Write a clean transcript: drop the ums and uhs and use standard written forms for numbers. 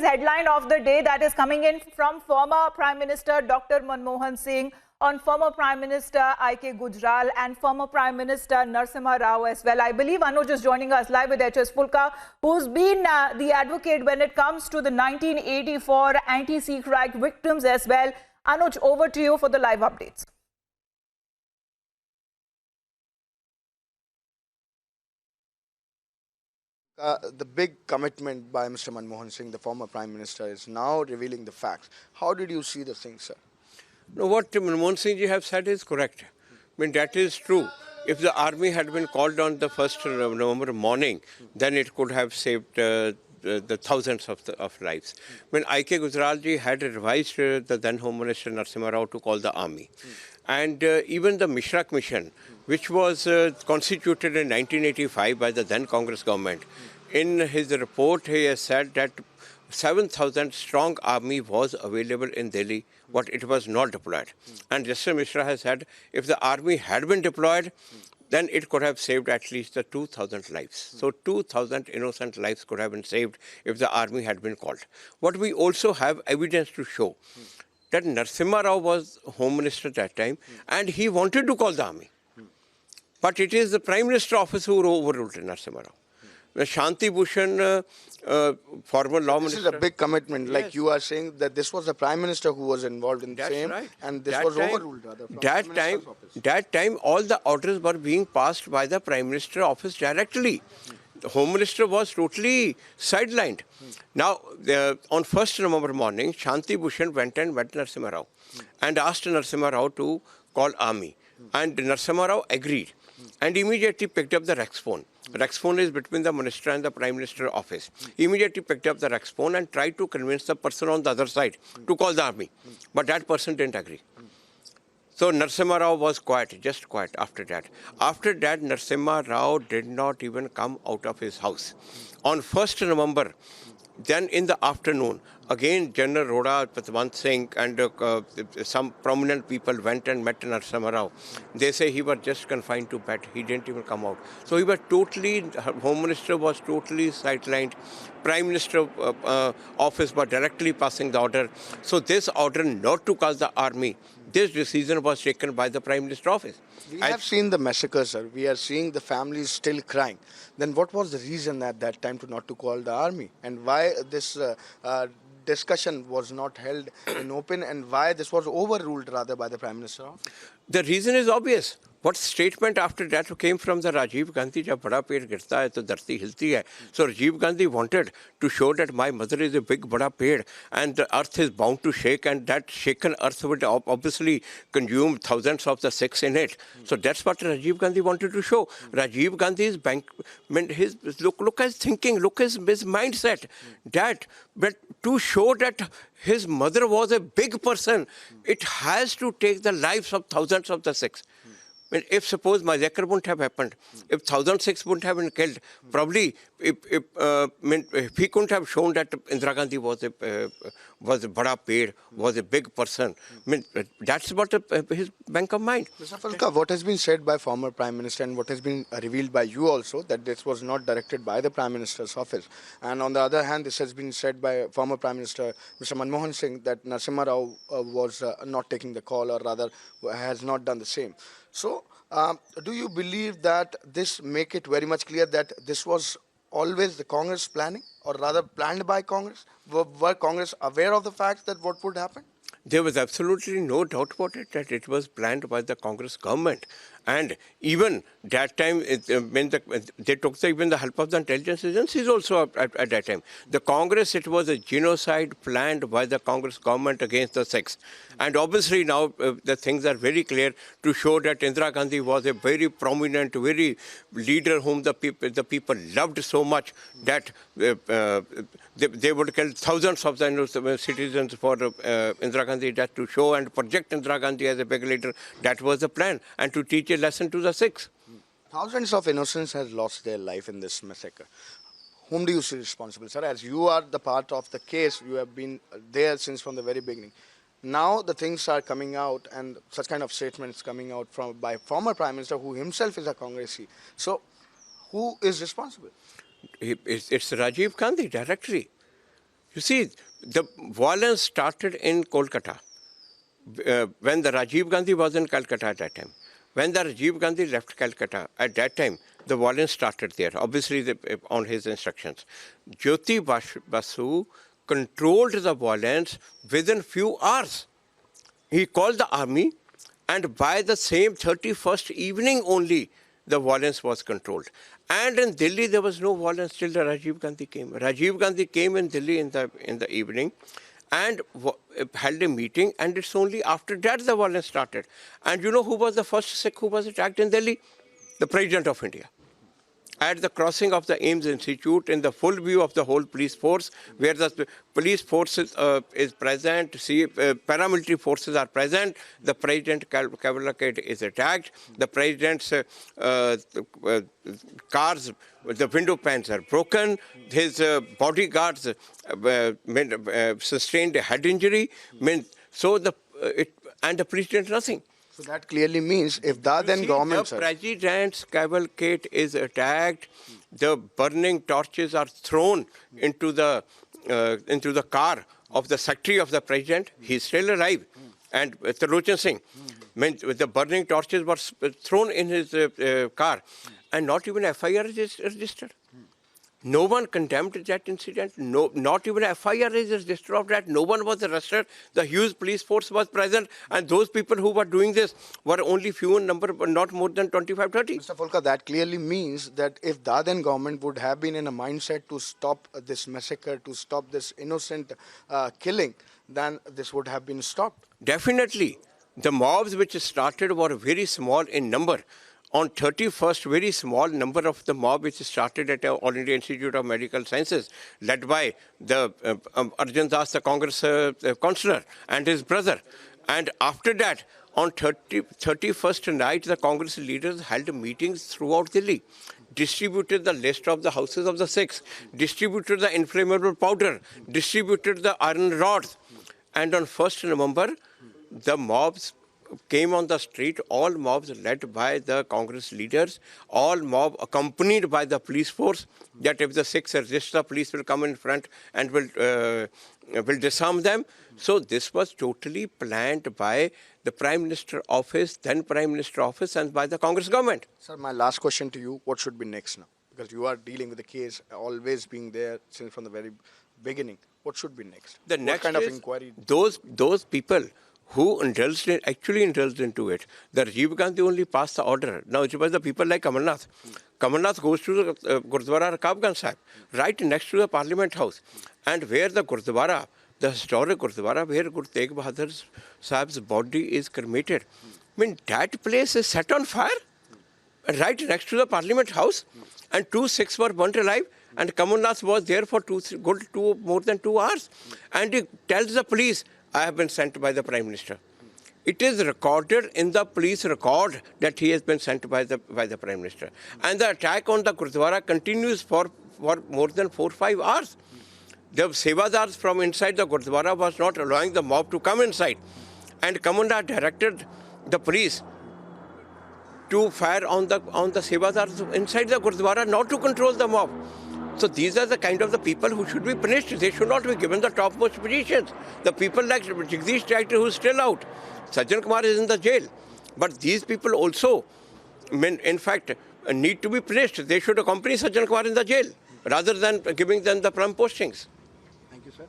today's headline of the day that is coming in from former Prime Minister Dr. Manmohan Singh on former Prime Minister I.K. Gujral and former Prime Minister Narasimha Rao as well. I believe Anuj is joining us live with HS Phoolka, who's been the advocate when it comes to the 1984 anti-Sikh right victims as well. Anuj, over to you for the live updates. The big commitment by Mr. Manmohan Singh, the former Prime Minister, is now revealing the facts. How did you see the thing, sir? No, what Manmohan Singh ji have said is correct. I mean, that is true. If the army had been called on the 1st of November morning, then it could have saved the thousands of lives. When I.K. Gujral ji had advised the then Home Minister Narasimha Rao to call the army. And even the Mishra Commission, which was constituted in 1985 by the then Congress government, in his report he has said that 7,000 strong army was available in Delhi, but it was not deployed. And Justice Mishra has said if the army had been deployed, then it could have saved at least the 2,000 lives. So 2,000 innocent lives could have been saved if the army had been called. But we also have evidence to show that Narasimha Rao was Home Minister at that time and he wanted to call the army. But it is the Prime Minister office who overruled Narasimha Rao. The Shanti Bhushan, former law minister. This is a big commitment. Yes. Like you are saying that this was the Prime Minister who was involved in the same. Right. And this was overruled rather from that time, all the orders were being passed by the Prime Minister office directly. The Home Minister was totally sidelined. Now, on 1st November morning, Shanti Bhushan went and met Narasimha Rao and asked Narasimha Rao to call army. And Narasimha Rao agreed and immediately picked up the Rex phone. Rex phone is between the Minister and the Prime Minister office. He immediately picked up the Rex phone and tried to convince the person on the other side to call the army. But that person didn't agree. So Narasimha Rao was quiet, just quiet after that. After that, Narasimha Rao did not even come out of his house. On 1st November, then in the afternoon, again General Roda, Patwant Singh and some prominent people went and met Narasimha Rao. They say he was just confined to bed. He didn't even come out. So he was totally, Home Minister was totally sidelined. Prime Minister office was directly passing the order. So this order not to call the army, this decision was taken by the Prime Minister office. We have seen the massacre, sir. We are seeing the families still crying. Then what was the reason at that time to not to call the army? And why this discussion was not held in open and why this was overruled rather by the Prime Minister office? The reason is obvious. What statement after that came from the Rajiv Gandhi, जब बड़ा पेड़ गिरता है तो धरती हिलती है. So Rajiv Gandhi wanted to show that my mother is a big बड़ा पेड़ and the earth is bound to shake and that shaken earth would obviously consume thousands of the Sikhs in it. So that's what Rajiv Gandhi wanted to show. Rajiv Gandhi's look his thinking, look his mindset. But to show that his mother was a big person, it has to take the lives of thousands of the Sikhs. I mean, if suppose massacre wouldn't have happened, if 1,006 wouldn't have been killed, probably if he couldn't have shown that Indira Gandhi was a bada paid, was a big person. I mean, that's what his bank of mind. Mr. Phoolka, what has been said by former Prime Minister and what has been revealed by you also, that this was not directed by the Prime Minister's office. And on the other hand, this has been said by former Prime Minister Mr. Manmohan Singh that Narasimha Rao was not taking the call or rather has not done the same. So, do you believe that this make it very much clear that this was always the Congress planning or rather planned by Congress? Were Congress aware of the fact that what would happen? There was absolutely no doubt about it that it was planned by the Congress government. And even that time, when they took even the help of the intelligence agencies also at that time. The Congress, it was a genocide planned by the Congress government against the Sikhs. And obviously now the things are very clear to show that Indira Gandhi was a very prominent, very leader whom the people loved so much that they would kill thousands of the citizens for Indira Gandhi, that to show and project Indira Gandhi as a big leader. That was the plan, and to teach a lesson to the Sikhs. Thousands of innocents have lost their life in this massacre. Whom do you see responsible, sir? As you are the part of the case, you have been there since from the very beginning. Now the things are coming out and such kind of statements coming out by former Prime Minister who himself is a Congressee. So who is responsible? It's Rajiv Gandhi directly. You see, the violence started in Kolkata when the Rajiv Gandhi was in Calcutta at that time. When the Rajiv Gandhi left Calcutta, at that time, the violence started there, obviously on his instructions. Jyoti Basu controlled the violence within few hours. He called the army, and by the same 31st evening only, the violence was controlled. And in Delhi, there was no violence till the Rajiv Gandhi came. Rajiv Gandhi came in Delhi in the evening and held a meeting, and it's only after that the violence started. And you know who was the first Sikh who was attacked in Delhi? The President of India. At the crossing of the AIIMS Institute, in the full view of the whole police force, where the police force is present, paramilitary forces are present, the president's cavalcade is attacked, the president's cars, the window panes are broken, his bodyguards sustained a head injury, and the president nothing. So that clearly means if the then government... The president's cavalcade is attacked, the burning torches are thrown into the car of the secretary of the president. He's still alive. And Tarlochan Singh, the burning torches were thrown in his car. And not even FIR is registered. No one condemned that incident. No, not even a FIR is registered of that. No one was arrested. The huge police force was present, and those people who were doing this were only few in number, but not more than 25, 30. Mr. Phoolka, that clearly means that if the then government would have been in a mindset to stop this massacre, to stop this innocent killing, then this would have been stopped. Definitely. The mobs which started were very small in number. On 31st, very small number of the mob which started at the All India Institute of Medical Sciences, led by the Arjun Das, the Congress councillor, and his brother. And after that, on 31st night, the Congress leaders held meetings throughout Delhi, distributed the list of the houses of the Sikhs, distributed the inflammable powder, distributed the iron rods. And on 1st November, the mobs came on the street, all mobs led by the Congress leaders, all mob accompanied by the police force, that if the Sikhs resist, the police will come in front and will disarm them. So this was totally planned by the Prime Minister office, then Prime Minister office, and by the Congress government. Sir, my last question to you, what should be next now? Because you are dealing with the case, always being there since from the very beginning. What should be next? The next what kind is of inquiry? Those people who actually indulged into it. The Rajiv Gandhi only passed the order. Now, it was the people like Kamalnath. Kamalnath goes to the Gurdwara Rakabganj Sahib, right next to the Parliament House. And where the Gurdwara, the historic Gurdwara, where Guru Tegh Bahadur Sahib's body is cremated. I mean, that place is set on fire, right next to the Parliament House. And 2 Sikhs were burnt alive. And Kamalnath was there for more than 2 hours. And he tells the police, I have been sent by the Prime Minister. It is recorded in the police record that he has been sent by the Prime Minister. And the attack on the Gurdwara continues for more than 4 or 5 hours. The Sevadars from inside the Gurdwara was not allowing the mob to come inside. And Kamalnath directed the police to fire on the Sevadars inside the Gurdwara, not to control the mob. So these are the kind of the people who should be punished. They should not be given the topmost positions. The people like Jagdish Tractor, who is still out. Sajjan Kumar is in the jail. But these people also, in fact, need to be punished. They should accompany Sajjan Kumar in the jail rather than giving them the plum postings. Thank you, sir.